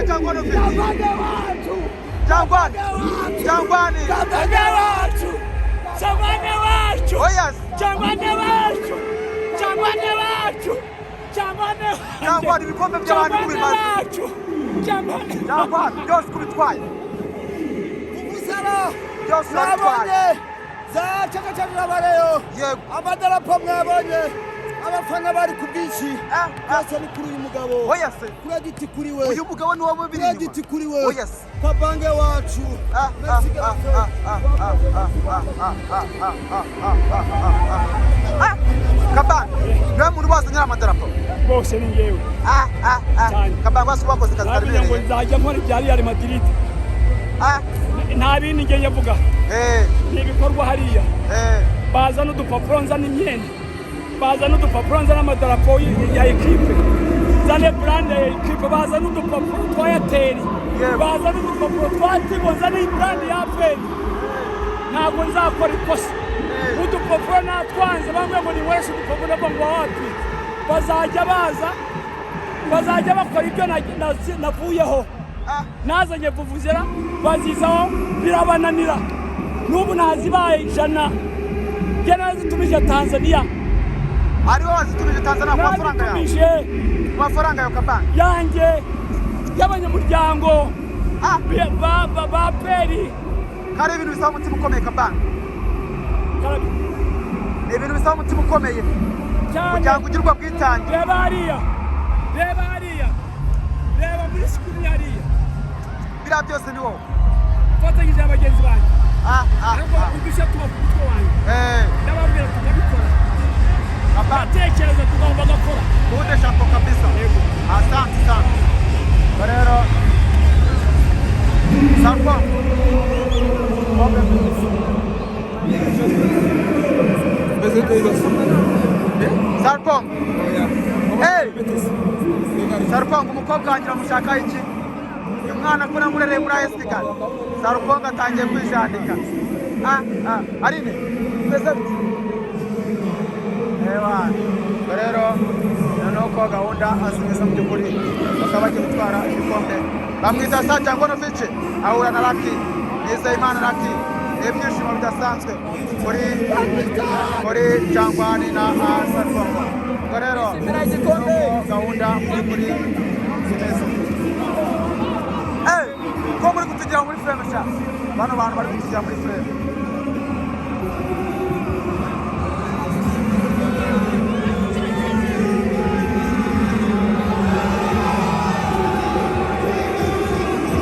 Jangwani oh yes Jangwani ibikombe by'abantu kubimaze Jangwani byose kubitwaye ubusara byose kubitwaye za chakacharira bareyo yego amadarapo mwabonye abafana bari kubwishi byose ni kuri uyu mugabo oh yes credit kuri we uyu mugabo ni wabo biri credit kuri we oh yes kabange wacu Kabanga niwe muntu bazanye amadarapo bose ni ngewe Kabanga wasi wakoze kazi karibere ngo nzajya nkora ibya Real Madrid nta bindi ngiye yavuga ni ibikorwa hariya baza n'udupapuro nzana imyenda baza n'udupapuro nzana amadarapo ya ekipe zane brand ya ekipe baza n'udupapuro twa Airtel baza n'udupapuro twa Tigo nzana brand ya Apple ntabwo nzakora ikosa udupapuro natwanze bamwe ngo ni wese udupapuro ngo wapi bazajya bakora ibyo navuyeho nazanye vuvuzera bazizaho birabananira n'ubu nazibaye ijana njye nazitumije Tanzania ariho wazitumije Tanzania ku mafaranga yawe ku mafaranga yawe Kabanga yanjye y'abanyamuryango ba peri kare ibintu bisaba umutima ukomeye Kabanga ni ibintu bisaba umutima ukomeye kugira ngo ugirwe bwitange reba hariya reba muri sikuru hariya biriya byose ni wowe fatanyije abagenzi banjye ariko udushya tuba ku mutwe wanjye ndababwira tukabikora atekereza tugomba gakora ubundi shako kabisa asante sana rero Sarko Sarko Sarko umukobwa wanjye amushaka iki uyu mwana ko namurereye muri ASK Sarko atangiye kwijandika arine pesa rero nuko gahunda azimeza mu by'ukuri bakaba bagiye gutwara ibikombe bamwita sa cyangwa Novici ahura na Lucky Nizeyimana Lucky ibyishimo bidasanzwe kuri Jangwani na Sarko rero gahunda kuri zimeze ko muri kutugira muri frame sha bano bantu bari kutugira muri frame